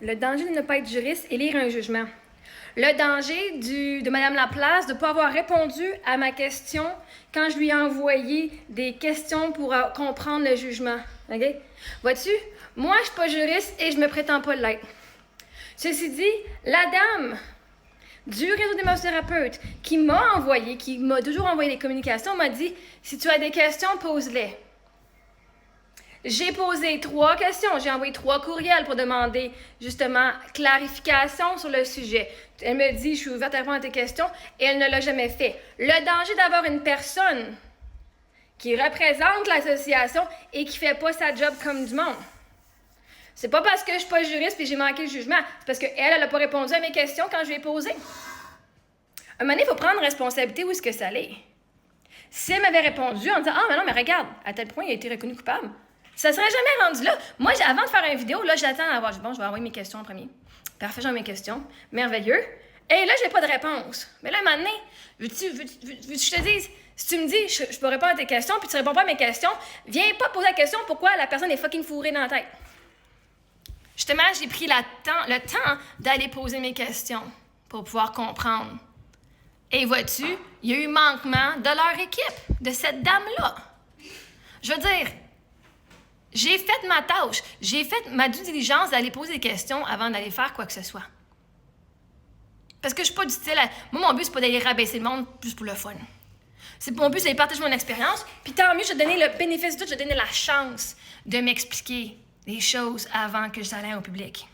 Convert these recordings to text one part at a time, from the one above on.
Le danger de ne pas être juriste et lire un jugement. Le danger de Mme Laplace de ne pas avoir répondu à ma question quand je lui ai envoyé des questions pour comprendre le jugement. OK? Vois-tu? Moi, je ne suis pas juriste et je ne me prétends pas l'être. Ceci dit, la dame du réseau des massothérapeutes qui m'a toujours envoyé des communications, m'a dit « Si tu as des questions, pose-les ». J'ai posé 3 questions. J'ai envoyé 3 courriels pour demander, justement, clarification sur le sujet. Elle me dit, je suis ouverte à répondre à tes questions, et elle ne l'a jamais fait. Le danger d'avoir une personne qui représente l'association et qui ne fait pas sa job comme du monde. C'est pas parce que je ne suis pas juriste et j'ai manqué le jugement. C'est parce qu'elle n'a pas répondu à mes questions quand je lui ai posé. Un moment donné, il faut prendre responsabilité où est-ce que ça allait. Si elle m'avait répondu en disant « Ah, mais non, mais regarde, à tel point, il a été reconnu coupable », ça serait jamais rendu là. Moi, avant de faire une vidéo, là, j'attends à voir. Bon, je vais envoyer mes questions en premier. Parfait, j'ai mes questions. Merveilleux. Et là, j'ai pas de réponse. Mais là, un moment donné, veux-tu que je te dise, si tu me dis, je peux répondre à tes questions, puis tu réponds pas à mes questions, viens pas poser la question pourquoi la personne est fucking fourrée dans la tête. Justement, j'ai pris le temps d'aller poser mes questions pour pouvoir comprendre. Et vois-tu, il y a eu manquement de leur équipe, de cette dame-là. Je veux dire, j'ai fait ma tâche. J'ai fait ma due diligence d'aller poser des questions avant d'aller faire quoi que ce soit. Parce que je suis pas du style à... Moi, mon but, c'est pas d'aller rabaisser le monde juste pour le fun. Mon but, c'est de partager mon expérience. Puis tant mieux, je vais donner le bénéfice de tout, je vais donner la chance de m'expliquer les choses avant que j'aille au public.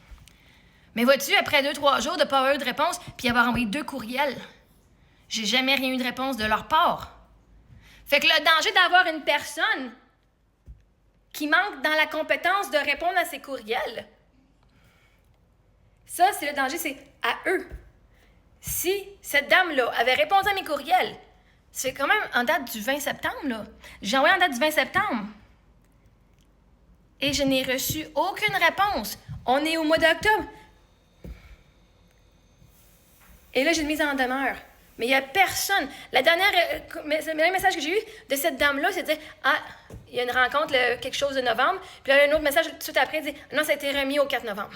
Mais vois-tu, après 2-3 jours de pas avoir eu de réponse, puis avoir envoyé 2 courriels, j'ai jamais rien eu de réponse de leur part. Fait que le danger d'avoir une personne qui manque dans la compétence de répondre à ses courriels. Ça, c'est le danger, c'est à eux. Si cette dame-là avait répondu à mes courriels, c'est quand même en date du 20 septembre, là. J'ai envoyé en date du 20 septembre. Et je n'ai reçu aucune réponse. On est au mois d'octobre. Et là, j'ai une mise en demeure. Mais il n'y a personne. Le dernier message que j'ai eu de cette dame-là, c'est de dire « Ah, il y a une rencontre quelque chose de novembre. » Puis là, un autre message tout de suite après dit « Non, ça a été remis au 4 novembre. »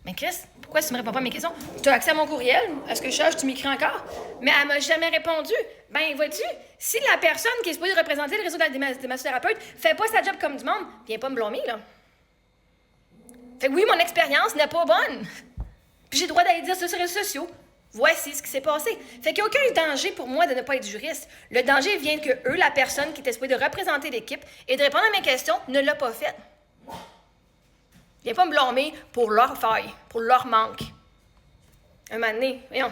Mais Chris, pourquoi tu ne me réponds pas à mes questions? Tu as accès à mon courriel. Est-ce que je sache, tu m'écris encore? Mais elle ne m'a jamais répondu. Ben, vois-tu, si la personne qui est supposée représenter le réseau des massothérapeutes ne fait pas sa job comme du monde, viens pas me blâmer, là. Fait que oui, mon expérience n'est pas bonne. Puis j'ai le droit d'aller dire ça sur les réseaux sociaux. Voici ce qui s'est passé. Fait qu'il n'y a aucun danger pour moi de ne pas être juriste. Le danger vient que eux, la personne qui était supposée de représenter l'équipe et de répondre à mes questions, ne l'a pas fait. Viens pas me blâmer pour leur faille, pour leur manque. Un moment donné, voyons.